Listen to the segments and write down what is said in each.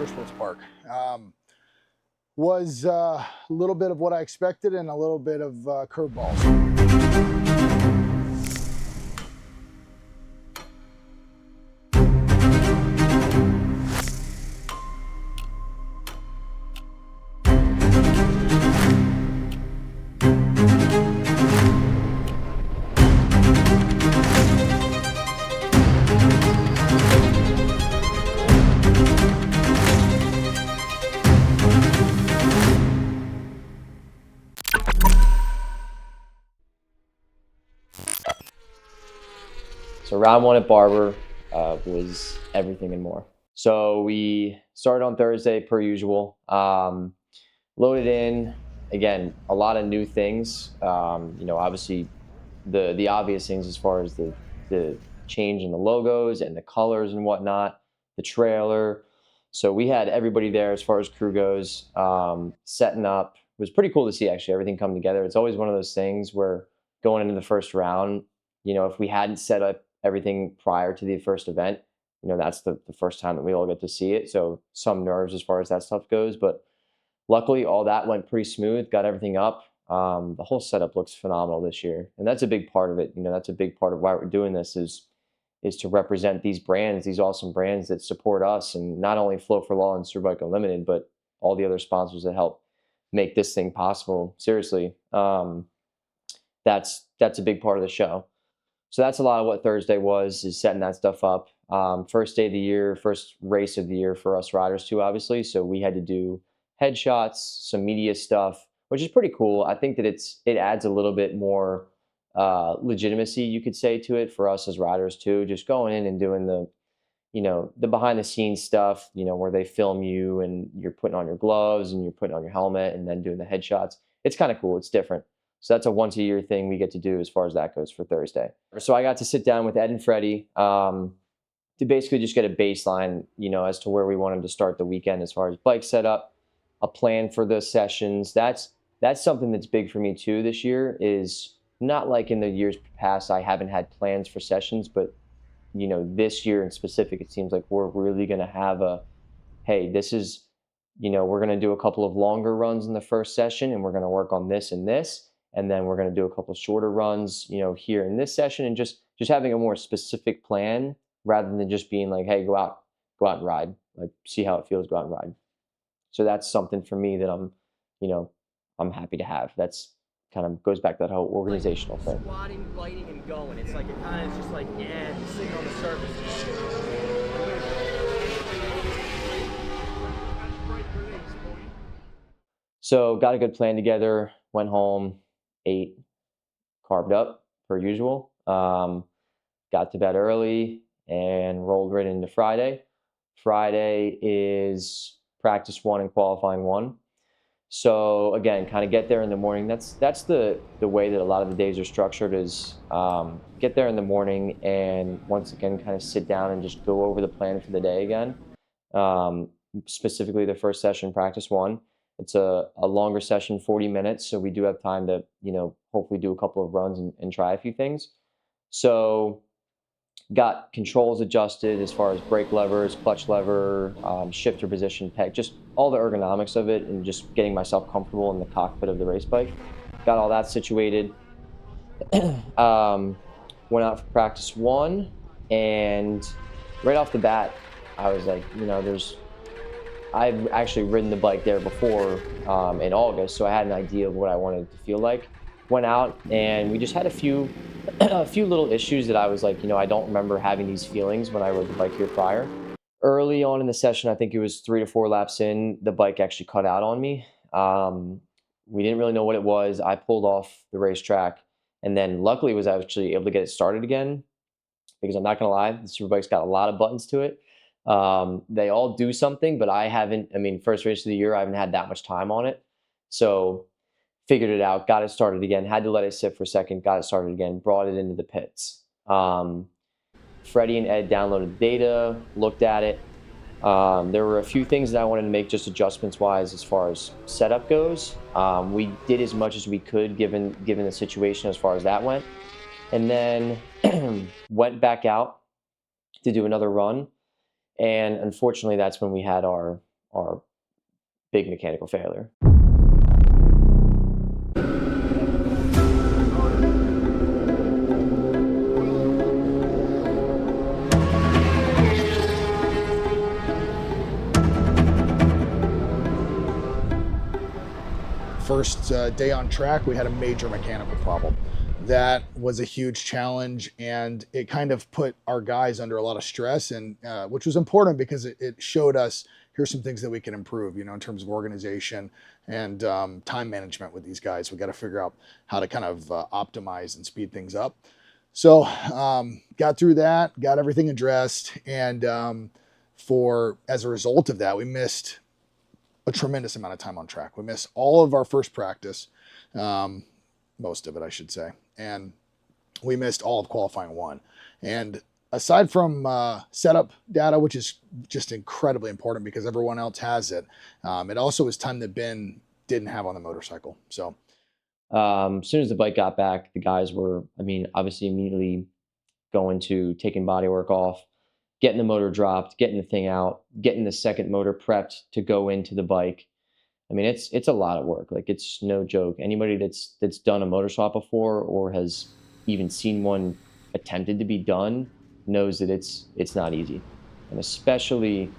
Motorsports Park. Was a little bit of what I expected and a little bit of curveballs. So round one at Barber was everything and more. So we started on Thursday per usual, loaded in, again, a lot of new things. Obviously the obvious things as far as the change in the logos and the colors and whatnot, the trailer. So we had everybody there as far as crew goes, setting up. It was pretty cool to see actually everything come together. It's always one of those things where going into the first round, if we hadn't set up everything prior to the first event, that's the first time that we all get to see it. So some nerves as far as that stuff goes, but luckily all that went pretty smooth, got everything up. The whole setup looks phenomenal this year. And that's a big part of it. That's a big part of why we're doing this is to represent these brands, these awesome brands that support us, and not only Flow for Law and Superbike Unlimited, but all the other sponsors that help make this thing possible. Seriously. That's a big part of the show. So that's a lot of what Thursday was, is setting that stuff up. First day of the year, first race of the year for us riders too, obviously. So we had to do headshots, some media stuff, which is pretty cool. I think that it adds a little bit more legitimacy, you could say, to it for us as riders too. Just going in and doing the behind the scenes stuff, where they film you and you're putting on your gloves and you're putting on your helmet and then doing the headshots. It's kind of cool. It's different. So that's a once a year thing we get to do as far as that goes for Thursday. So I got to sit down with Ed and Freddie to basically just get a baseline, as to where we wanted to start the weekend as far as bike setup, a plan for the sessions. That's something that's big for me too this year. Is not like in the years past I haven't had plans for sessions, but this year in specific, it seems like we're really going to have hey, this is, we're going to do a couple of longer runs in the first session, and we're going to work on this and this. And then we're going to do a couple of shorter runs, here in this session, and just having a more specific plan rather than just being like, hey, go out and ride, like see how it feels, go out and ride. So that's something for me that I'm happy to have. That's kind of goes back to that whole organizational thing. Squatting, biting, and going. It's like it kind of is just like, sitting on the surface. So got a good plan together, went home, ate, carved up per usual, got to bed early and rolled right into Friday. Friday is practice 1 and qualifying 1. So again, kind of get there in the morning. That's the way that a lot of the days are structured, is get there in the morning and once again kind of sit down and just go over the plan for the day again. Specifically the first session, practice 1. It's a longer session, 40 minutes. So we do have time to, hopefully do a couple of runs and try a few things. So got controls adjusted as far as brake levers, clutch lever, shifter position, peg, just all the ergonomics of it, and just getting myself comfortable in the cockpit of the race bike. Got all that situated. Went out for practice 1, and right off the bat, I was like, I've actually ridden the bike there before in August, so I had an idea of what I wanted it to feel like. Went out and we just had a few little issues that I was like, I don't remember having these feelings when I rode the bike here prior. Early on in the session, I think it was 3 to 4 laps in, the bike actually cut out on me. We didn't really know what it was. I pulled off the racetrack, and then luckily was actually able to get it started again, because I'm not gonna lie, the Superbike's got a lot of buttons to it. They all do something, but first race of the year, I haven't had that much time on it. So figured it out, got it started again, had to let it sit for a second, got it started again, brought it into the pits. Freddie and Ed downloaded the data, looked at it. There were a few things that I wanted to make just adjustments wise as far as setup goes. We did as much as we could given the situation as far as that went. And then went back out to do another run. And unfortunately, that's when we had our are big mechanical failure. First day on track, we had a major mechanical problem. That was a huge challenge, and it kind of put our guys under a lot of stress, and which was important because it showed us, here's some things that we can improve, in terms of organization and time management with these guys. We got to figure out how to kind of optimize and speed things up. So got through that, got everything addressed, and as a result of that, we missed a tremendous amount of time on track. We missed all of our first practice, most of it, I should say, and we missed all of qualifying one. And aside from setup data, which is just incredibly important because everyone else has it, it also was time that Ben didn't have on the motorcycle. So as soon as the bike got back, the guys were, obviously immediately going to taking body work off, getting the motor dropped, getting the thing out, getting the second motor prepped to go into the bike. It's a lot of work. Like, it's no joke. Anybody that's done a motor swap before or has even seen one attempted to be done knows that it's not easy. And especially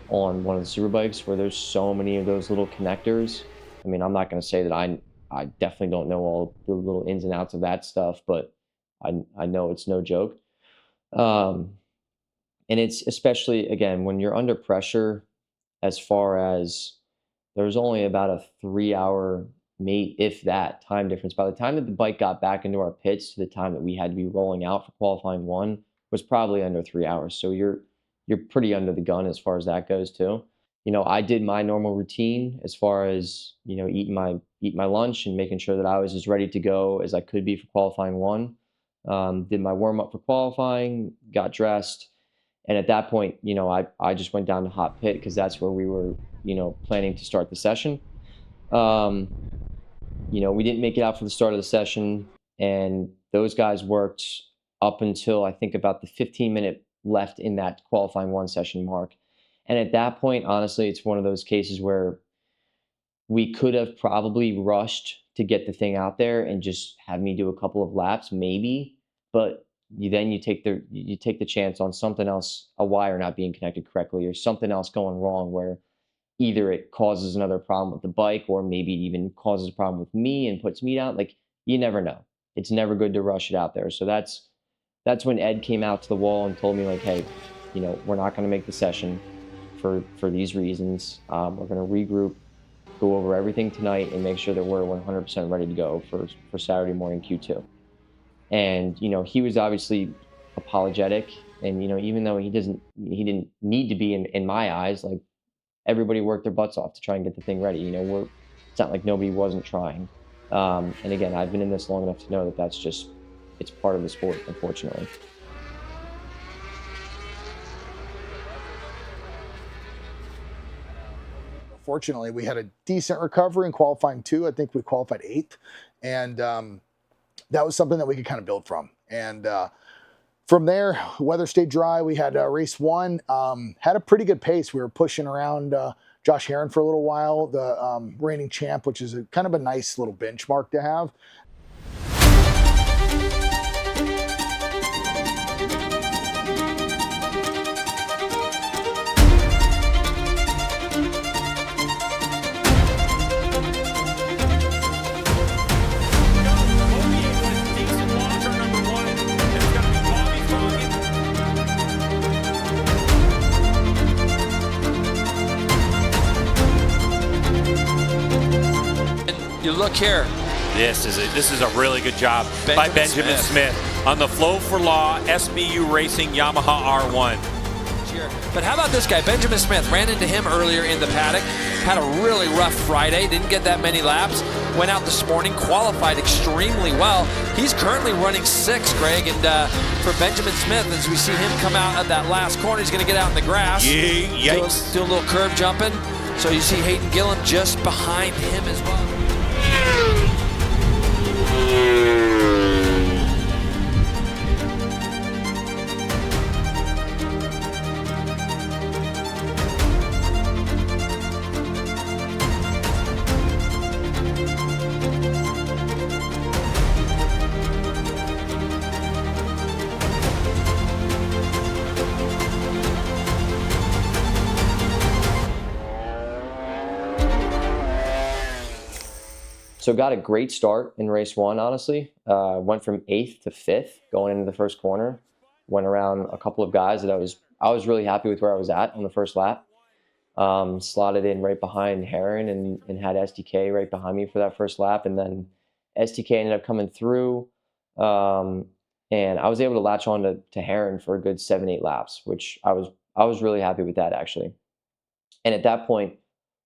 on one of the super bikes where there's so many of those little connectors. I'm not going to say that I definitely don't know all the little ins and outs of that stuff, but I know it's no joke. And it's especially, again, when you're under pressure, as far as there's only about a 3-hour, if that, time difference. By the time that the bike got back into our pits to the time that we had to be rolling out for qualifying one was probably under 3 hours. So you're pretty under the gun as far as that goes too. I did my normal routine as far as, eat my lunch and making sure that I was as ready to go as I could be for qualifying one. Did my warm up for qualifying, got dressed. And at that point, I just went down to hot pit because that's where we were, planning to start the session. We didn't make it out for the start of the session, and those guys worked up until I think about the 15-minute left in that qualifying one session mark. And at that point, honestly, it's one of those cases where we could have probably rushed to get the thing out there and just have me do a couple of laps, maybe, but you take the chance on something else, a wire not being connected correctly or something else going wrong where either it causes another problem with the bike or maybe it even causes a problem with me and puts me down. Like, you never know. It's never good to rush it out there. So that's when Ed came out to the wall and told me, like, hey, we're not going to make the session for these reasons. We're going to regroup, go over everything tonight and make sure that we're 100% ready to go for Saturday morning Q2. And, he was obviously apologetic. And, even though he didn't need to be in my eyes, like, everybody worked their butts off to try and get the thing ready. It's not like nobody wasn't trying. And again, I've been in this long enough to know that it's part of the sport, unfortunately. Fortunately, we had a decent recovery in qualifying two. I think we qualified 8th. And that was something that we could kind of build from. And from there, weather stayed dry. We had race one, had a pretty good pace. We were pushing around Josh Herron for a little while, the reigning champ, which is kind of a nice little benchmark to have. You look here. This is a really good job by Benjamin Smith on the Flow for Law SBU Racing Yamaha R1. But how about this guy, Benjamin Smith? Ran into him earlier in the paddock. Had a really rough Friday. Didn't get that many laps. Went out this morning, qualified extremely well. He's currently running 6th, Greg. And for Benjamin Smith, as we see him come out at that last corner, he's going to get out in the grass. Yikes. Do a little curve jumping. So you see Hayden Gillen just behind him as well. So got a great start in race 1, honestly. Went from 8th to 5th going into the first corner. Went around a couple of guys that I was really happy with where I was at on the first lap. Slotted in right behind Heron and had SDK right behind me for that first lap. And then SDK ended up coming through. And I was able to latch on to Heron for a good 7-8 laps, which I was really happy with that, actually. And at that point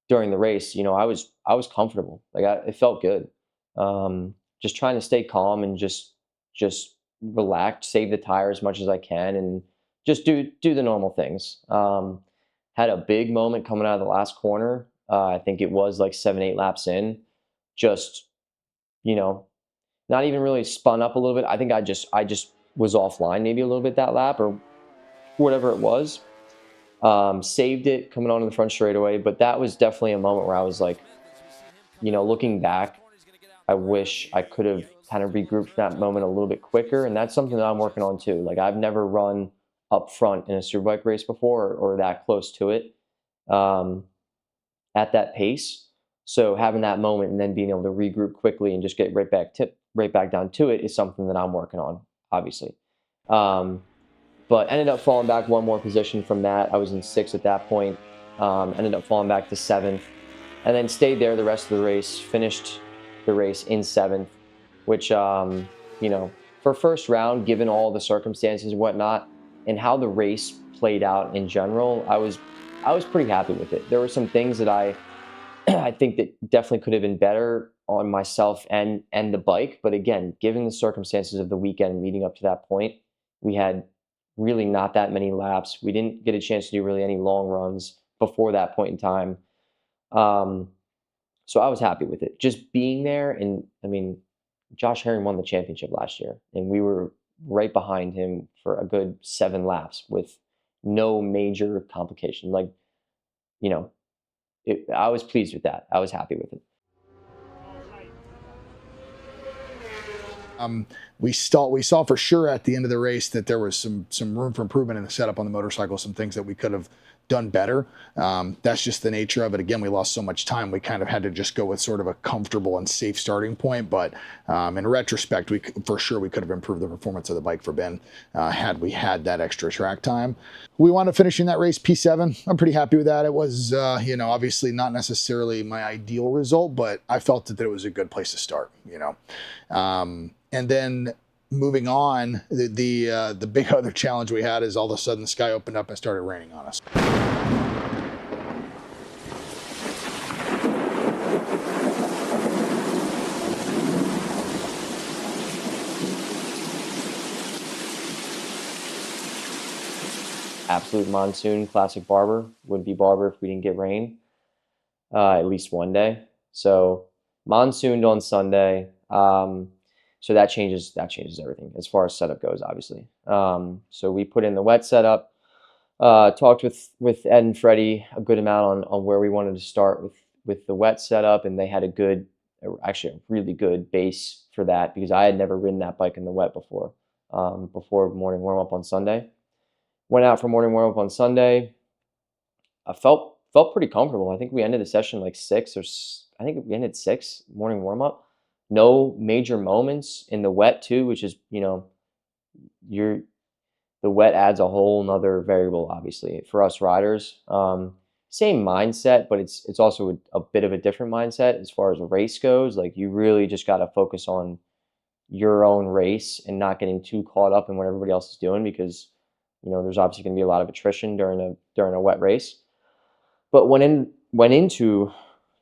during the race, I was comfortable. Like it felt good. Just trying to stay calm and just relax, save the tire as much as I can, and just do the normal things. Had a big moment coming out of the last corner. I think it was like 7-8 laps in. Just not even really spun up a little bit. I think I just was offline maybe a little bit that lap or whatever it was. Saved it coming onto the front straightaway, but that was definitely a moment where I was like, looking back, I wish I could have kind of regrouped from that moment a little bit quicker. And that's something that I'm working on too. Like I've never run up front in a Superbike race before or that close to it at that pace. So having that moment and then being able to regroup quickly and just get right back down to it is something that I'm working on, obviously. But ended up falling back one more position from that. I was in 6th at that point. Ended up falling back to 7th, and then stayed there the rest of the race. Finished the race in 7th, which for first round, given all the circumstances and whatnot, and how the race played out in general, I was pretty happy with it. There were some things that I think that definitely could have been better on myself and the bike. But again, given the circumstances of the weekend leading up to that point, we had really not that many laps. We didn't get a chance to do really any long runs before that point in time. So I was happy with it. Just being there, and I mean, Josh Herring won the championship last year, and we were right behind him for a good 7 laps with no major complication. Like, I was pleased with that. I was happy with it. We saw for sure at the end of the race that there was some room for improvement in the setup on the motorcycle, some things that we could have done better. That's just the nature of it. Again, we lost so much time. We kind of had to just go with sort of a comfortable and safe starting point. But in retrospect, we could have improved the performance of the bike for Ben had we had that extra track time. We wound up finishing that race P7. I'm pretty happy with that. It was, obviously not necessarily my ideal result, but I felt that it was a good place to start, and then moving on, the big other challenge we had is all of a sudden the sky opened up and started raining on us. Absolute monsoon, classic Barber. Would be Barber if we didn't get rain, at least one day. So monsooned on Sunday. So that changes everything as far as setup goes, obviously. So we put in the wet setup, talked with Ed and Freddie a good amount on where we wanted to start with the wet setup, and they had a really good base for that because I had never ridden that bike in the wet before morning warm up on Sunday. Went out for morning warm up on Sunday. I felt pretty comfortable. I think we ended the session like 6 I think we ended 6 morning warm up. No major moments in the wet too, which is, the wet adds a whole nother variable, obviously, for us riders. Same mindset, but it's also a bit of a different mindset as far as a race goes. Like you really just got to focus on your own race and not getting too caught up in what everybody else is doing because, there's obviously going to be a lot of attrition during a wet race. But went into,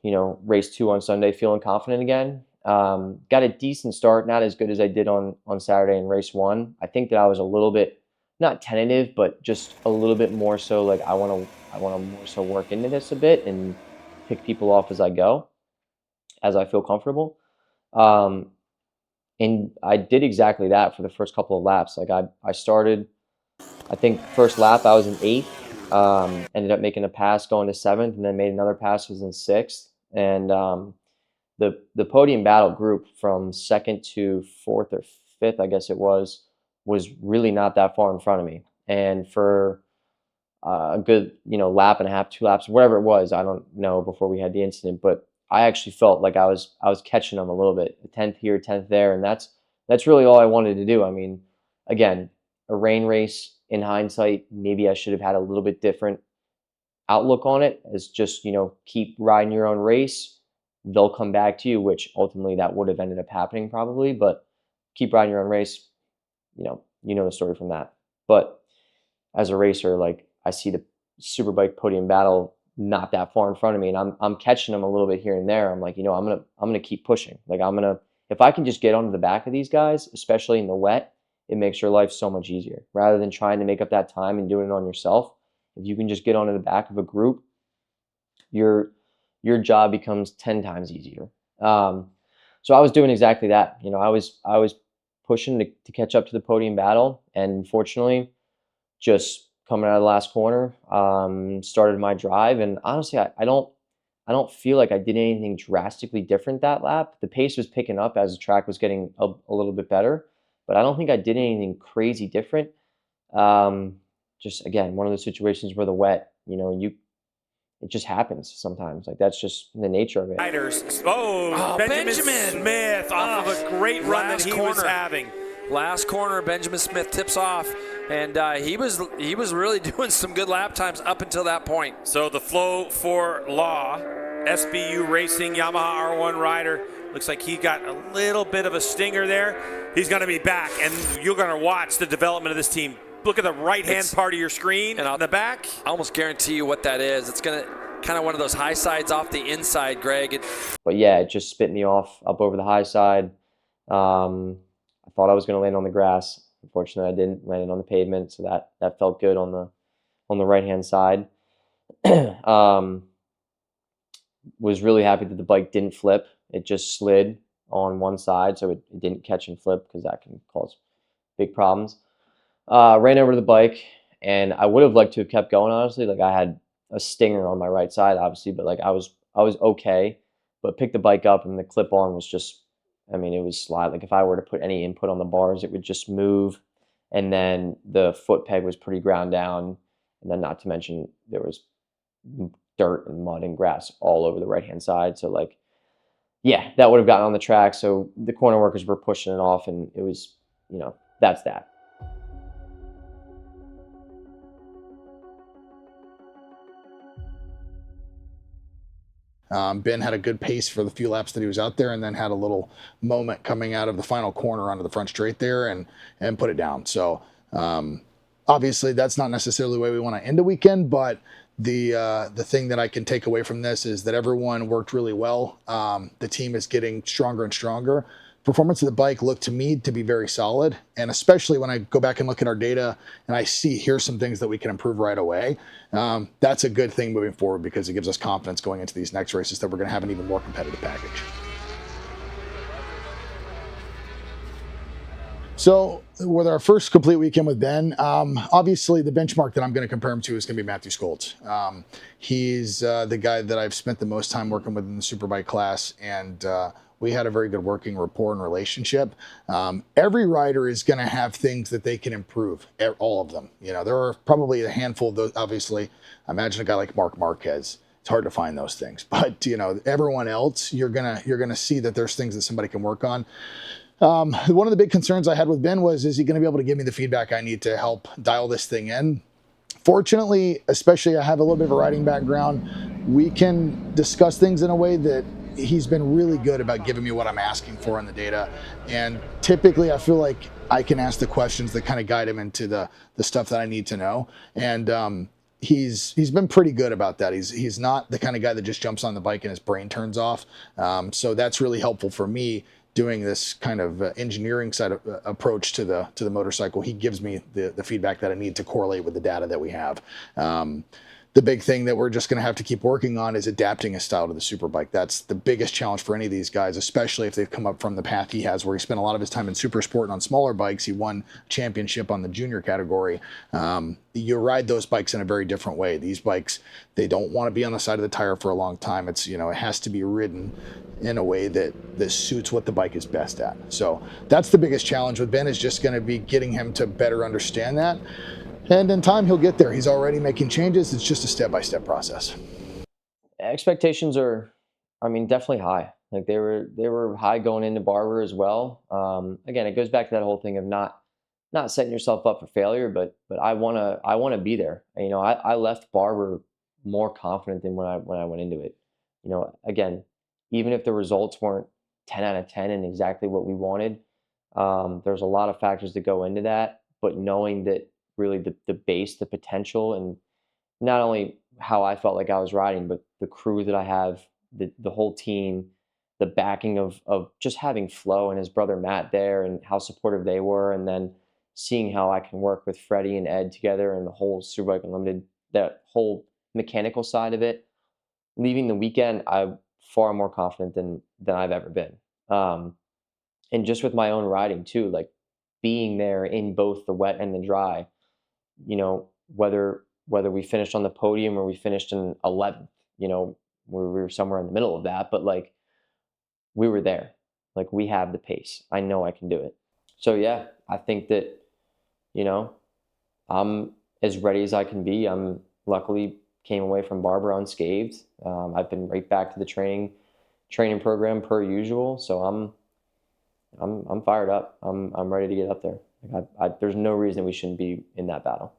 race 2 on Sunday feeling confident again. Got a decent start, not as good as I did on Saturday in race 1. I think that I was a little bit not tentative, but just a little bit more so like I want to more so work into this a bit and pick people off as I go, as I feel comfortable. And I did exactly that for the first couple of laps. Like I started, I think first lap I was in 8th, ended up making a pass going to 7th, and then made another pass, was in 6th, and the podium battle group from 2nd to 4th or 5th, I guess it was really not that far in front of me. And for a good, lap and a half, 2 laps, whatever it was, I don't know before we had the incident, but I actually felt like I was catching them a little bit, a 10th here, 10th there, and that's really all I wanted to do. I mean, again, a rain race in hindsight, maybe I should have had a little bit different outlook on it, as just, keep riding your own race. They'll come back to you, which ultimately that would have ended up happening probably, but keep riding your own race, the story from that. But as a racer, like, I see the Superbike podium battle not that far in front of me, and I'm catching them a little bit here and there. I'm like, I'm gonna keep pushing. Like, if I can just get onto the back of these guys, especially in the wet, it makes your life so much easier. Rather than trying to make up that time and doing it on yourself, if you can just get onto the back of a group, your job becomes 10 times easier. So I was doing exactly that. I was pushing to catch up to the podium battle, and unfortunately, just coming out of the last corner, started my drive, and honestly, I don't feel like I did anything drastically different that lap. The pace was picking up as the track was getting a little bit better, but I don't think I did anything crazy different. Just, again, one of those situations where the wet, it just happens sometimes. Like, that's just the nature of it. Riders. Oh, Benjamin Smith off of a great run that he was having. Last corner, Benjamin Smith tips off, and he was really doing some good lap times up until that point. So the Flow for Law, SBU Racing Yamaha R1 rider, looks like he got a little bit of a stinger there. He's going to be back, and you're going to watch the development of this team. Look at the right-hand part of your screen and on the back. I almost guarantee you what that is. It's going to kind of one of those high sides off the inside, Greg. But yeah, it just spit me off up over the high side. I thought I was going to land on the grass. Unfortunately, I didn't. Landed on the pavement, so that felt good on the right-hand side. Was really happy that the bike didn't flip. It just slid on one side, so it didn't catch and flip, because that can cause big problems. Ran over to the bike, and I would have liked to have kept going, honestly. Like, I had a stinger on my right side, obviously, but like I was okay. But picked the bike up, and the clip-on was just, it was slide. Like, if I were to put any input on the bars, it would just move. And then the foot peg was pretty ground down. And then, not to mention, there was dirt and mud and grass all over the right-hand side. So, like, yeah, that would have gotten on the track. So the corner workers were pushing it off, and it was, that's that. Ben had a good pace for the few laps that he was out there, and then had a little moment coming out of the final corner onto the front straight there and put it down. So obviously that's not necessarily the way we want to end the weekend, but the thing that I can take away from this is that everyone worked really well. The team is getting stronger and stronger. Performance of the bike looked to me to be very solid, and especially when I go back and look at our data and I see here's some things that we can improve right away. That's a good thing moving forward, because it gives us confidence going into these next races that we're going to have an even more competitive package. So with our first complete weekend with Ben, obviously the benchmark that I'm going to compare him to is going to be Matthew Skoltz. He's the guy that I've spent the most time working with in the Superbike class, and we had a very good working rapport and relationship. Every rider is going to have things that they can improve, all of them. There are probably a handful of those. Obviously, imagine a guy like Marc Marquez. It's hard to find those things, but everyone else, you're gonna see that there's things that somebody can work on. One of the big concerns I had with Ben was, is he going to be able to give me the feedback I need to help dial this thing in? Fortunately, especially I have a little bit of a riding background, we can discuss things in a way that he's been really good about giving me what I'm asking for in the data. And typically I feel like I can ask the questions that kind of guide him into the stuff that I need to know. And he's been pretty good about that. He's not the kind of guy that just jumps on the bike and his brain turns off. So that's really helpful for me doing this kind of engineering side of, approach to the motorcycle. He gives me the feedback that I need to correlate with the data that we have. The big thing that we're just going to have to keep working on is adapting his style to the Superbike. That's the biggest challenge for any of these guys, especially if they've come up from the path he has, where he spent a lot of his time in super sport and on smaller bikes. He won a championship on the junior category. You ride those bikes in a very different way. These bikes, they don't want to be on the side of the tire for a long time. It's, it has to be ridden in a way that suits what the bike is best at. So that's the biggest challenge with Ben, is just going to be getting him to better understand that. And in time, he'll get there. He's already making changes. It's just a step-by-step process. Expectations are I mean, definitely high. Like they were high going into Barber as well. Again, it goes back to that whole thing of not setting yourself up for failure, but I wanna be there. You know, I left Barber more confident than when I went into it. You know, again, even if the results weren't 10 out of 10 and exactly what we wanted, there's a lot of factors that go into that. But knowing that really the base, the potential, and not only how I felt like I was riding, but the crew that I have, the whole team, the backing of just having Flo and his brother Matt there, and how supportive they were, and then seeing how I can work with Freddie and Ed together, and the whole Superbike Unlimited, that whole mechanical side of it. Leaving the weekend, I'm far more confident than I've ever been. Um, and just with my own riding too, like being there in both the wet and the dry, you know, whether we finished on the podium or we finished in 11th, you know, we were somewhere in the middle of that, but like we were there. Like we have the pace. I know I can do it. So yeah, I think that, you know, I'm as ready as I can be. I'm luckily came away from Barber unscathed. I've been right back to the training program per usual. So I'm fired up. I'm ready to get up there. Like there's no reason we shouldn't be in that battle.